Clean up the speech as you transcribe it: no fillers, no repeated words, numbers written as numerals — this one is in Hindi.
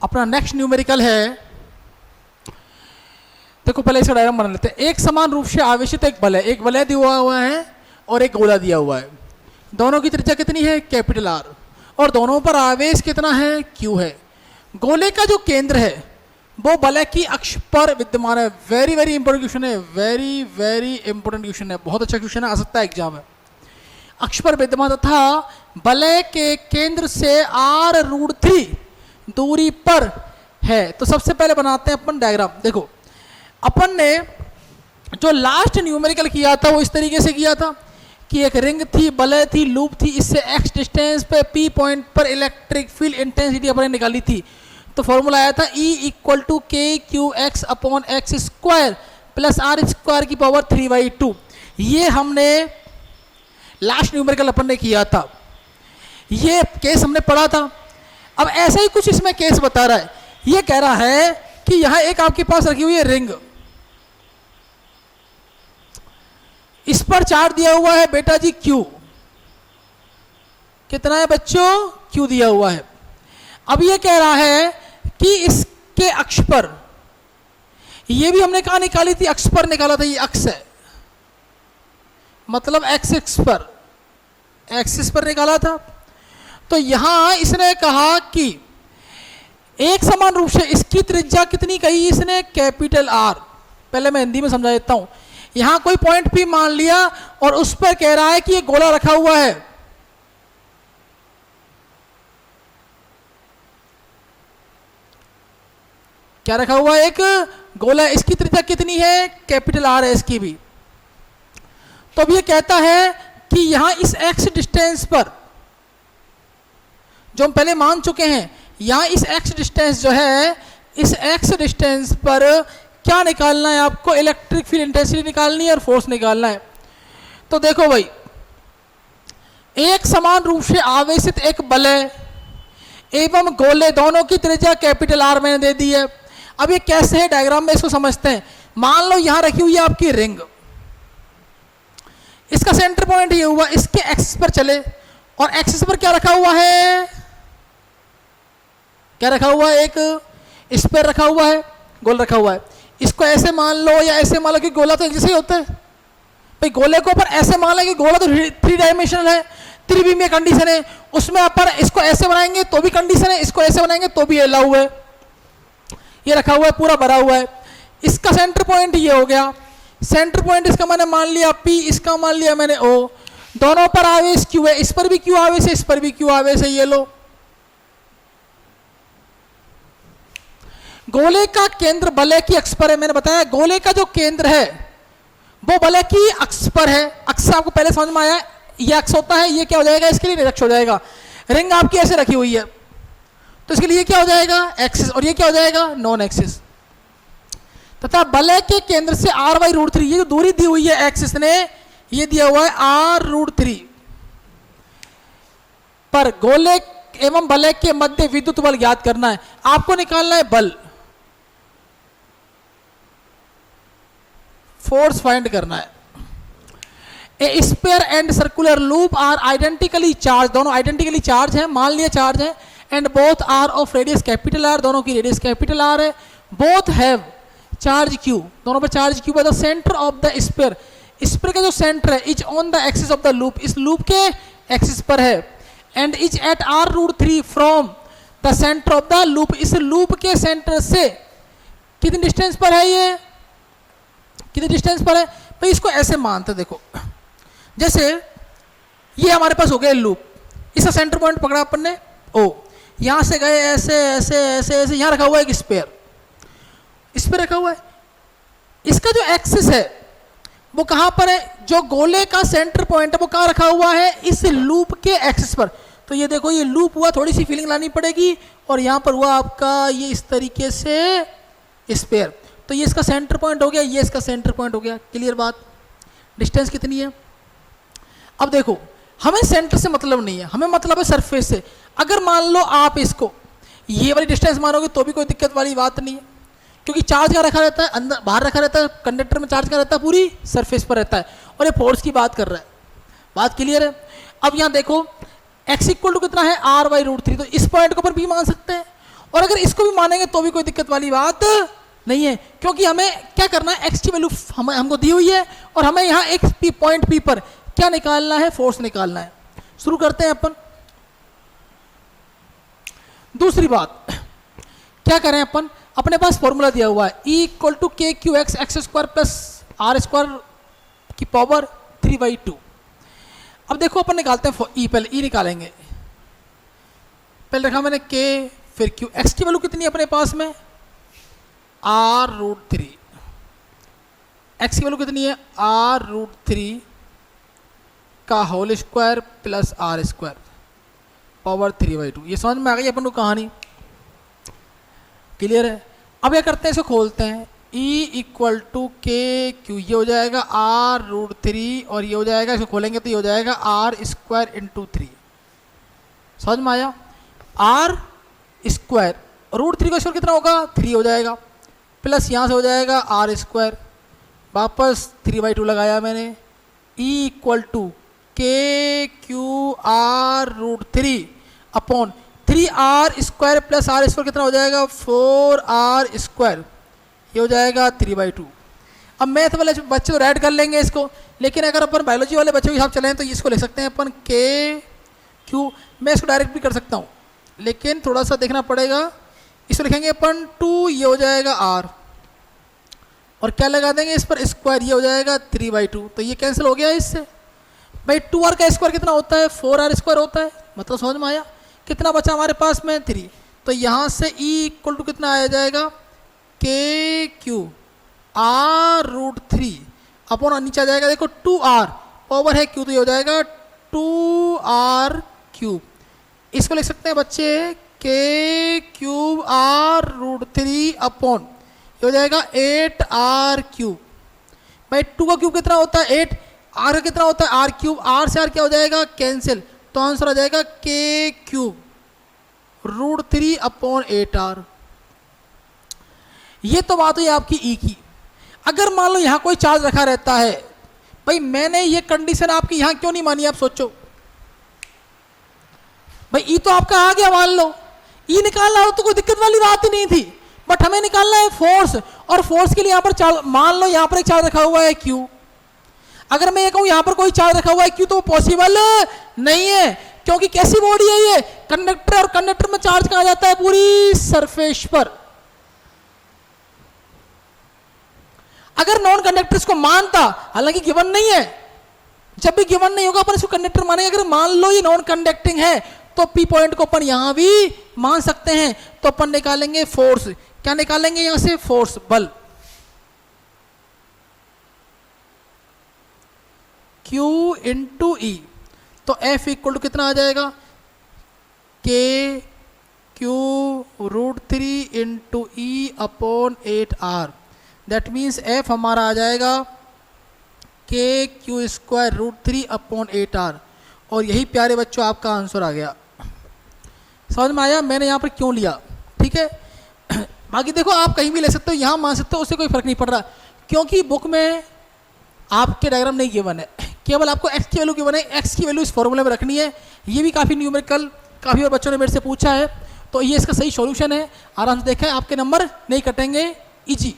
अपना नेक्स्ट न्यूमेरिकल है, देखो पहले इसका डायग्राम बना लेते हैं। एक समान रूप से आवेशित एक बल है, एक वलय दिया हुआ है और एक गोला दिया हुआ है। दोनों की त्रिज्या कितनी है? कैपिटल आर, और दोनों पर आवेश कितना है? क्यू है। गोले का जो केंद्र है वो वलय की अक्ष पर विद्यमान है। वेरी वेरी इंपॉर्टेंट क्वेश्चन है, वेरी वेरी इंपॉर्टेंट क्वेश्चन है, बहुत अच्छा क्वेश्चन है, आ सकता है एग्जाम में। अक्ष पर विद्यमान तथा वलय के केंद्र से r√3 दूरी पर है। तो सबसे पहले बनाते हैं अपन डायग्राम। देखो अपन ने जो लास्ट न्यूमेरिकल किया था वो इस तरीके से किया था कि एक रिंग थी, वलय थी, लूप थी, इससे x डिस्टेंस पे p पॉइंट पर इलेक्ट्रिक फील्ड इंटेंसिटी अपन ने निकाली थी। तो फॉर्मूला आया था E = kqx/x² प्लस r² की पावर 3/2। ये हमने लास्ट न्यूमेरिकल अपन ने किया था, ये केस हमने पढ़ा था। अब ऐसा ही कुछ इसमें केस बता रहा है। ये कह रहा है कि यहां एक आपके पास रखी हुई है रिंग, इस पर चार्ज दिया हुआ है बेटा जी Q। कितना है बच्चों? Q दिया हुआ है। अब ये कह रहा है कि इसके अक्ष पर, ये भी हमने कहा निकाली थी, अक्ष पर निकाला था, ये अक्ष है मतलब एक्सिस पर, एक्सिस पर निकाला था। तो यहां इसने कहा कि एक समान रूप से इसकी त्रिज्या कितनी कही इसने? Capital R। पहले मैं हिंदी में समझा देता हूं। यहां कोई पॉइंट P मान लिया और उस पर कह रहा है कि ये गोला रखा हुआ है, क्या रखा हुआ है? एक गोला। इसकी त्रिज्या कितनी है? कैपिटल R है इसकी भी। तो अब ये कहता है कि यहां इस x डिस्टेंस पर, जो हम पहले मान चुके हैं, यहां इस x डिस्टेंस जो है, इस x डिस्टेंस पर क्या निकालना है आपको? इलेक्ट्रिक फील्ड इंटेंसिटी निकालनी है और फोर्स निकालना है। तो देखो भाई, एक समान रूप से आवेशित एक वलय एवं गोले, दोनों की त्रिज्या कैपिटल R मैंने दे दी है। अब ये कैसे है डायग्राम में, इसको समझते हैं। मान लो यहां रखी हुई है आपकी रिंग, इसका सेंटर पॉइंट ये हुआ, इसके एक्सिस पर चले, और एक्सिस पर क्या रखा हुआ है? क्या रखा हुआ है? एक इस पर रखा हुआ है, गोल रखा हुआ है। इसको ऐसे मान लो या ऐसे मान लो कि गोला तो एक जैसे ही होता है भाई। गोले को पर ऐसे मान लो कि गोला तो 3 डायमेंशनल है, त्रिविमीय कंडीशन है, उसमें अपन इसको ऐसे बनाएंगे तो भी कंडीशन है, इसको ऐसे बनाएंगे तो भी अलाउ है। ये रखा हुआ है, पूरा भरा हुआ है। इसका सेंटर पॉइंट ये हो गया। सेंटर पॉइंट इसका मैंने मान लिया P, इसका मान लिया मैंने O। दोनों पर आवेश Q है, इस पर भी Q आवेश है, इस पर भी Q आवेश है। ये लो, गोले का केंद्र वलय की अक्ष पर है। मैंने बताया गोले का जो केंद्र है वो वलय की अक्ष पर है। अक्ष आपको पहले समझ में आया, ये अक्ष होता है, ये क्या हो जाएगा? इसके लिए निरक्ष हो जाएगा। रिंग आपकी ऐसे रखी हुई है तो इसके लिए क्या हो जाएगा? एक्सिस, और ये क्या हो जाएगा? Non axis. तथा वलय के केंद्र से r/√3, ये जो दूरी दी हुई है एक्सिस ने, ये दिया हुआ है r√3 पर गोले एवं वलय के मध्य विद्युत बल ज्ञात करना है। आपको निकालना है बल, फोर्स फाइंड करना है। A sphere and circular loop are identically charge, दोनों आइडेंटिकली चार्ज हैं, मान लिया चार्ज है। And both are of radius capital R, दोनों की रेडियस कैपिटल R है। बोथ हैव चार्ज Q, दोनों पर चार्ज Q है। The centre of the sphere, sphere का जो सेंटर है, is on the axis of the loop, इस लूप के एक्सिस पर है। And is at r√3 from the centre of the loop, इस लूप के सेंटर से कितनी डिस्टेंस पर है? ये कितनी डिस्टेंस पर है भाई? इसको ऐसे मानते, देखो जैसे ये हमारे पास हो गया लूप, इसका सेंटर पॉइंट पकड़ा अपन ने O, यहां से गए ऐसे ऐसे ऐसे ऐसे, यहां रखा हुआ है एक स्फीयर, इस पर रखा हुआ है। इसका जो एक्सिस है वो कहां पर है? जो गोले का सेंटर पॉइंट है वो कहां रखा हुआ है? इस लूप के एक्सिस पर। तो ये देखो, ये लूप हुआ, थोड़ी सी फीलिंग लानी पड़ेगी, और यहां पर हुआ आपका ये इस तरीके से स्फीयर। तो ये इसका सेंटर पॉइंट हो गया, ये इसका सेंटर पॉइंट हो गया। क्लियर बात? डिस्टेंस कितनी है? अब देखो, हमें सेंटर से मतलब नहीं है, हमें मतलब है सरफेस से। अगर मान लो आप इसको ये वाली डिस्टेंस मानोगे तो भी कोई दिक्कत वाली बात नहीं है, क्योंकि चार्ज का रखा रहता है अंदर, बाहर रखा रहता है। कंडक्टर में चार्ज का रहता है, पूरी सरफेस पर रहता है, और ये फोर्स की बात कर रहा है। बात क्लियर है? अब यहाँ देखो x इक्वल टू कितना है? r/√3। तो इस पॉइंट को पर भी मान सकते हैं, और अगर इसको भी मानेंगे तो भी कोई दिक्कत वाली बात नहीं है, क्योंकि हमें क्या करना है, एक्स की वैल्यू हमको दी हुई है और हमें यहाँ एक पॉइंट पी पर क्या निकालना है, फोर्स निकालना है। शुरू करते हैं अपन। दूसरी बात क्या करें अपन, अपने पास फॉर्मूला दिया हुआ है E equal to K Q X X square plus R square की पावर 3/2। अब देखो अपन निकालते हैं E, पहले E निकालेंगे। पहले रखा मैंने K, फिर Q। X की वैल्यू कितनी है अपने पास में, R√3। X की वैल्यू कितनी है, R√3 का whole square plus R square power 3/2। ये समझ में आ गई अपन को कहानी, क्लियर है। अब क्या करते हैं, इसको खोलते हैं। E equal to K Q, ये हो जाएगा R√3 और ये हो जाएगा, इसको खोलेंगे तो ये हो जाएगा R²/3। समझ में आया, R स्क्वायर √3 का स्क्वायर कितना होगा, 3 हो जाएगा, प्लस यहाँ से हो जाएगा R², वापस 3/2 लगाया मैंने। E equal to K Q R√3 upon 3R² plus R² कितना हो जाएगा, 4R², ये हो जाएगा 3/2। अब मैथ वाले बच्चे तो ऐड कर लेंगे इसको, लेकिन अगर अपन बायोलॉजी वाले बच्चों के हिसाब चलें तो इसको लिख सकते हैं अपन के क्यू। मैं इसको डायरेक्ट भी कर सकता हूँ, लेकिन थोड़ा सा देखना पड़ेगा। इसको लिखेंगे अपन 2, ये हो जाएगा R, और क्या लगा देंगे इस पर स्क्वायर, ये हो जाएगा 3/2। तो ये कैंसिल हो गया इससे। भाई 2R का स्क्वायर कितना होता है, 4R² होता है, मतलब समझ में आया। कितना बचा हमारे पास में, 3। तो यहाँ से E इक्वल टू कितना आ जाएगा, के क्यू R√3 अपॉन नीचे आ जाएगा, देखो 2R पावर है क्यू, तो ये हो जाएगा 2R³। इसको लिख सकते हैं बच्चे के क्यूब R√3 अपॉन ये हो जाएगा 8R³। भाई 2 का क्यूब कितना होता है 8, R का कितना होता है R³, R से R क्या हो जाएगा कैंसिल, तो आंसर आ जाएगा के क्यूब √3 अपॉन 8R। ये तो बात हुई आपकी E की। अगर मान लो यहाँ कोई चार्ज रखा रहता है, भाई मैंने ये कंडीशन आपकी यहाँ क्यों नहीं मानी, आप सोचो। भाई E तो आपका आ गया, मान लो E निकालना हो तो कोई दिक्कत वाली बात ही नहीं थी, बट हमें निकालना है फोर्स, और फोर्स के लिए यहाँ पर चार्ज, मान लो यहाँ पर एक चार्ज रखा हुआ है Q। अगर मैं ये कहूँ यहाँ पर कोई चार्ज रखा हुआ है Q, तो वो पॉसिबल नहीं है, क्योंकि कैसी बॉडी है ये, कंडक्टर, और कंडक्टर में चार्ज कहाँ जाता है, पूरी सरफेस पर। अगर नॉन कंडक्टर इसको मानता, हालांकि गिवन नहीं है, जब भी गिवन नहीं होगा अपन इसको कंडक्टर मानेंगे। अगर मान लो ये नॉन कंडक्टिंग है तो पी पॉइंट को अपन यहां भी मान सकते हैं। तो अपन निकालेंगे फोर्स, क्या निकालेंगे यहां से, फोर्स, बल। Q इंटू ई, तो F इक्वल टू कितना आ जाएगा, के Q √3 into E upon 8R। That means F हमारा आ जाएगा के क्यू स्क्वायर √3 अपॉन 8R। और यही प्यारे बच्चों आपका आंसर आ गया। समझ में आया मैंने यहाँ पर क्यों लिया, ठीक है। बाकी देखो आप कहीं भी ले सकते हो, यहाँ मान सकते हो, उससे कोई फर्क नहीं पड़ रहा, क्योंकि बुक में आपके डायग्राम नहीं गिवन है, केवल आपको x की वैल्यू गिवन है। x की वैल्यू इस फॉर्मूले में रखनी है। ये भी काफ़ी न्यूमेरिकल, काफ़ी और बच्चों ने मेरे से पूछा है, तो ये इसका सही सॉल्यूशन है। आराम से देखा है, आपके नंबर नहीं कटेंगे, इजी।